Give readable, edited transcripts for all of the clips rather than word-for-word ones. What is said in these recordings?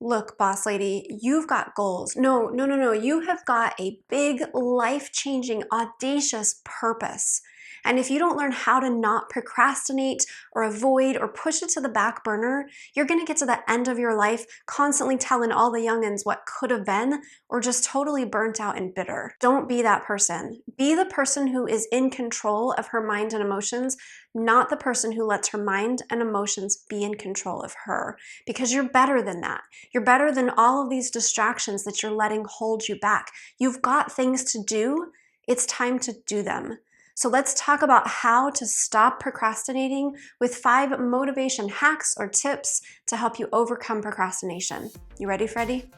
Look, boss lady, you've got goals. No. You have got a big, life-changing, audacious purpose. And if you don't learn how to not procrastinate or avoid or push it to the back burner, you're gonna get to the end of your life constantly telling all the youngins what could have been or just totally burnt out and bitter. Don't be that person. Be the person who is in control of her mind and emotions, not the person who lets her mind and emotions be in control of her, because you're better than that. You're better than all of these distractions that you're letting hold you back. You've got things to do. It's time to do them. So let's talk about how to stop procrastinating with 5 motivation hacks or tips to help you overcome procrastination. You ready, Freddy?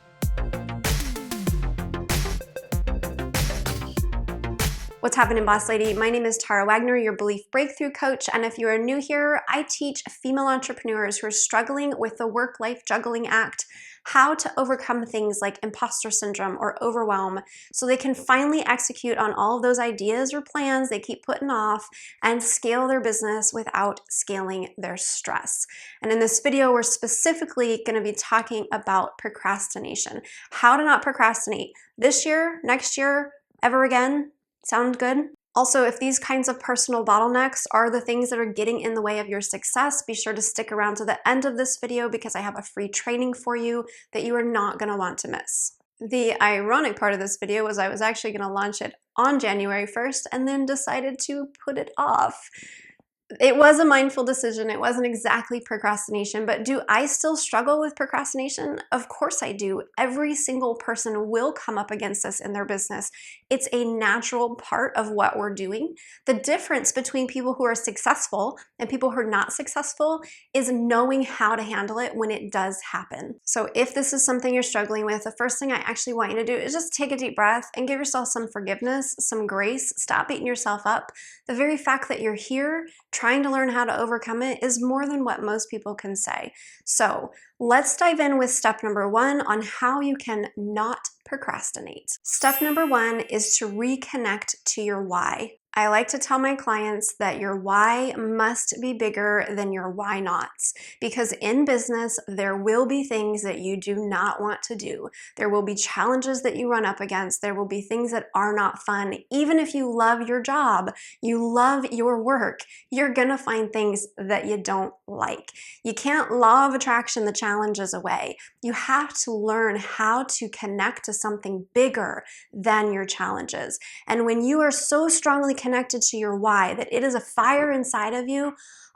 What's happening, boss lady? My name is Tara Wagner, your belief breakthrough coach. And if you are new here, I teach female entrepreneurs who are struggling with the work-life juggling act how to overcome things like imposter syndrome or overwhelm so they can finally execute on all of those ideas or plans they keep putting off and scale their business without scaling their stress. And in this video, we're specifically going to be talking about procrastination, how to not procrastinate this year, next year, ever again. Sound good? Also, if these kinds of personal bottlenecks are the things that are getting in the way of your success, be sure to stick around to the end of this video because I have a free training for you that you are not going to want to miss. The ironic part of this video was I was actually going to launch it on January 1st and then decided to put it off. It was a mindful decision. It wasn't exactly procrastination, but do I still struggle with procrastination? Of course I do. Every single person will come up against this in their business. It's a natural part of what we're doing. The difference between people who are successful and people who are not successful is knowing how to handle it when it does happen. So if this is something you're struggling with, the first thing I actually want you to do is just take a deep breath and give yourself some forgiveness, some grace. Stop beating yourself up. The very fact that you're here trying to learn how to overcome it is more than what most people can say. So let's dive in with step number 1 on how you can not procrastinate. Step number 1 is to reconnect to your why. I like to tell my clients that your why must be bigger than your why nots, because in business, there will be things that you do not want to do. There will be challenges that you run up against. There will be things that are not fun. Even if you love your job, you love your work, you're gonna find things that you don't like. You can't law of attraction the challenges away. You have to learn how to connect to something bigger than your challenges. And when you are so strongly connected to your why, that it is a fire inside of you,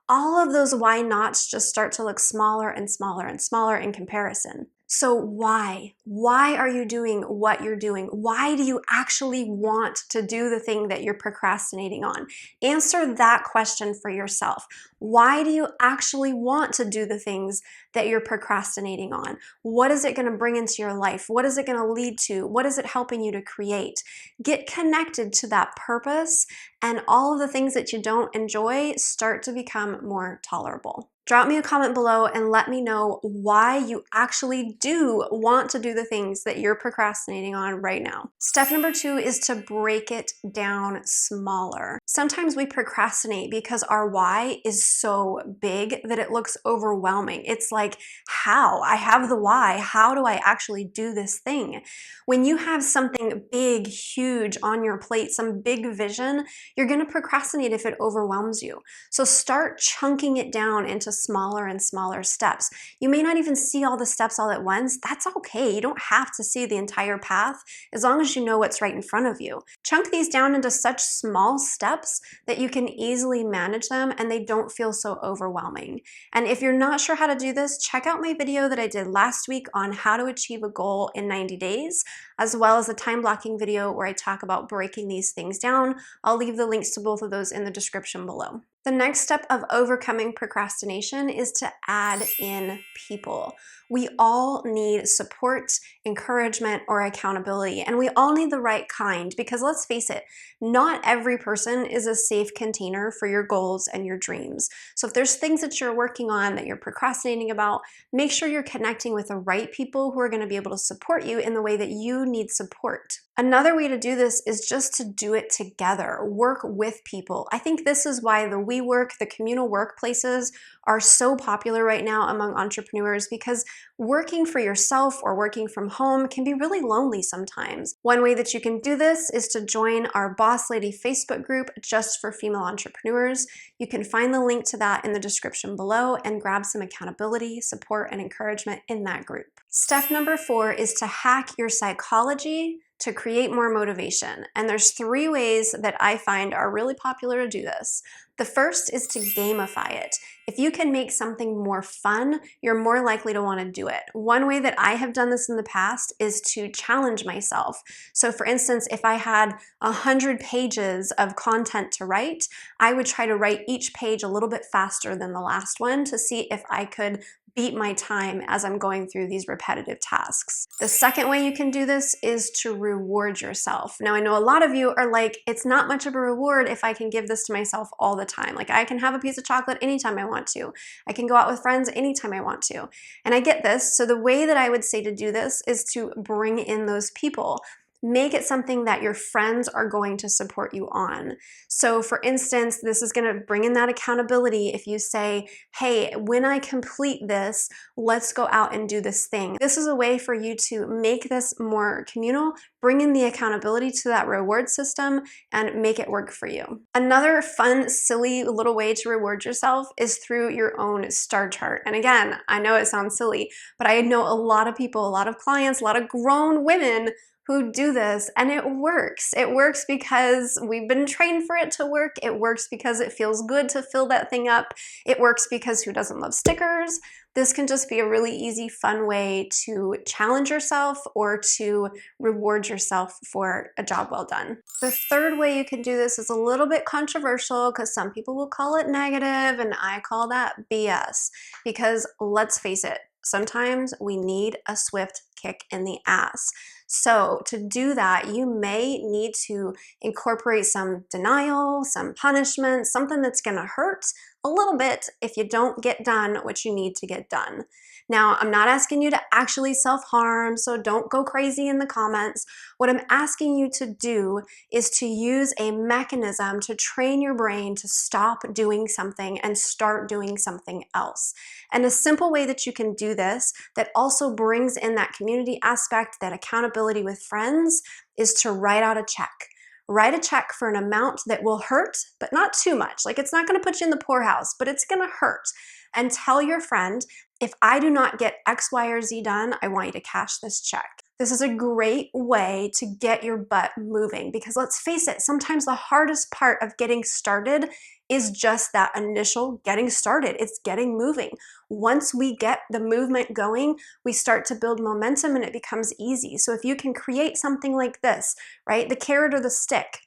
all of those why nots just start to look smaller and smaller and smaller in comparison. So why? Why are you doing what you're doing? Why do you actually want to do the thing that you're procrastinating on? Answer that question for yourself. Why do you actually want to do the things that you're procrastinating on? What is it going to bring into your life? What is it going to lead to? What is it helping you to create? Get connected to that purpose, and all of the things that you don't enjoy start to become more tolerable. Drop me a comment below and let me know why you actually do want to do the things that you're procrastinating on right now. Step number 2 is to break it down smaller. Sometimes we procrastinate because our why is so big that it looks overwhelming. It's like, how? I have the why. How do I actually do this thing? When you have something big, huge on your plate, some big vision, you're going to procrastinate if it overwhelms you. So start chunking it down into smaller and smaller steps. You may not even see all the steps all at once. That's okay. You don't have to see the entire path as long as you know what's right in front of you. Chunk these down into such small steps that you can easily manage them and they don't feel so overwhelming. And if you're not sure how to do this, check out my video that I did last week on how to achieve a goal in 90 days, as well as a time blocking video where I talk about breaking these things down. I'll leave the links to both of those in the description below. The next step of overcoming procrastination is to add in people. We all need support, encouragement, or accountability, and we all need the right kind because let's face it, not every person is a safe container for your goals and your dreams. So if there's things that you're working on that you're procrastinating about, make sure you're connecting with the right people who are going to be able to support you in the way that you need support. Another way to do this is just to do it together, work with people. I think this is why the WeWork, the communal workplaces are so popular right now among entrepreneurs because working for yourself or working from home can be really lonely sometimes. One way that you can do this is to join our Boss Lady Facebook group just for female entrepreneurs. You can find the link to that in the description below and grab some accountability, support, and encouragement in that group. Step number 4 is to hack your psychology to create more motivation. And there's 3 ways that I find are really popular to do this. The first is to gamify it. If you can make something more fun, you're more likely to want to do it. One way that I have done this in the past is to challenge myself. So for instance, if I had 100 pages of content to write, I would try to write each page a little bit faster than the last one to see if I could beat my time as I'm going through these repetitive tasks. The second way you can do this is to reward yourself. Now, I know a lot of you are like, it's not much of a reward if I can give this to myself all the time. Like, I can have a piece of chocolate anytime I want to. I can go out with friends anytime I want to. And I get this. So the way that I would say to do this is to bring in those people. Make it something that your friends are going to support you on. So for instance, this is going to bring in that accountability. If you say, hey, when I complete this, let's go out and do this thing. This is a way for you to make this more communal, bring in the accountability to that reward system, and make it work for you. Another fun, silly little way to reward yourself is through your own star chart. And again, I know it sounds silly, but I know a lot of people, a lot of clients, a lot of grown women who do this, and it works. It works because we've been trained for it to work. It works because it feels good to fill that thing up. It works because who doesn't love stickers? This can just be a really easy, fun way to challenge yourself or to reward yourself for a job well done. The third way you can do this is a little bit controversial because some people will call it negative, and I call that BS. Because let's face it, sometimes we need a swift kick in the ass. So to do that, you may need to incorporate some denial, some punishment, something that's going to hurt a little bit if you don't get done what you need to get done. Now, I'm not asking you to actually self-harm, so don't go crazy in the comments. What I'm asking you to do is to use a mechanism to train your brain to stop doing something and start doing something else. And a simple way that you can do this that also brings in that community aspect, that accountability with friends, is to write out a check. Write a check for an amount that will hurt, but not too much. Like, it's not going to put you in the poorhouse, but it's going to hurt. And tell your friend, if I do not get X, Y, or Z done, I want you to cash this check. This is a great way to get your butt moving because let's face it, sometimes the hardest part of getting started is just that initial getting started. It's getting moving. Once we get the movement going, we start to build momentum and it becomes easy. So if you can create something like this, right, the carrot or the stick,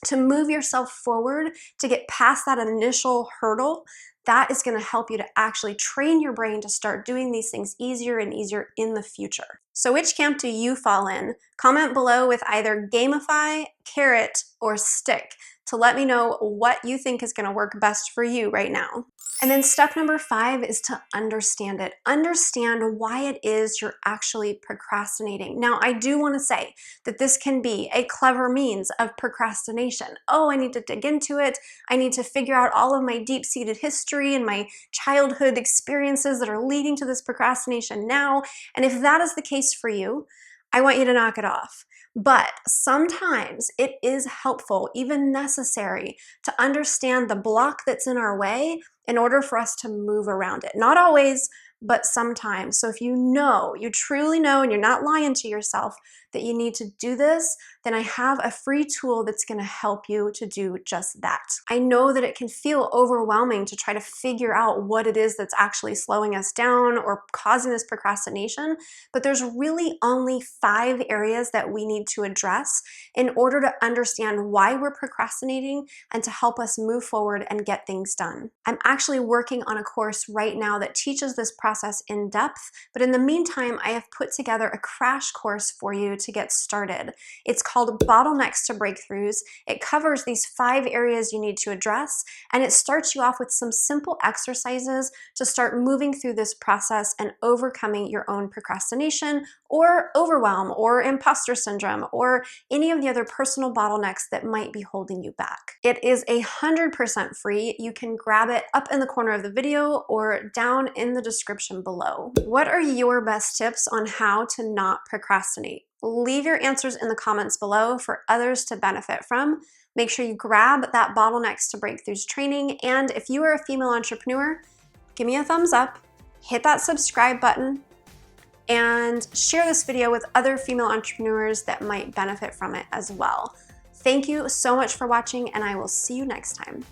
to move yourself forward, to get past that initial hurdle, that is going to help you to actually train your brain to start doing these things easier and easier in the future. So which camp do you fall in? Comment below with either gamify, carrot, or stick to let me know what you think is going to work best for you right now. And then step number 5 is to understand it. Understand why it is you're actually procrastinating. Now, I do want to say that this can be a clever means of procrastination. Oh, I need to dig into it. I need to figure out all of my deep-seated history and my childhood experiences that are leading to this procrastination now. And if that is the case for you, I want you to knock it off. But sometimes it is helpful, even necessary, to understand the block that's in our way in order for us to move around it. Not always, but sometimes. So if you know, you truly know, and you're not lying to yourself that you need to do this, then I have a free tool that's going to help you to do just that. I know that it can feel overwhelming to try to figure out what it is that's actually slowing us down or causing this procrastination, but there's really only 5 areas that we need to address in order to understand why we're procrastinating and to help us move forward and get things done. I'm actually working on a course right now that teaches this process in depth, but in the meantime, I have put together a crash course for you to get started. It's called called Bottlenecks to Breakthroughs. It covers these 5 areas you need to address, and it starts you off with some simple exercises to start moving through this process and overcoming your own procrastination or overwhelm or imposter syndrome or any of the other personal bottlenecks that might be holding you back. It is 100% free. You can grab it up in the corner of the video or down in the description below. What are your best tips on how to not procrastinate? Leave your answers in the comments below for others to benefit from. Make sure you grab that Bottlenecks to Breakthroughs training, and if you are a female entrepreneur, give me a thumbs up, hit that subscribe button, and share this video with other female entrepreneurs that might benefit from it as well. Thank you so much for watching, and I will see you next time.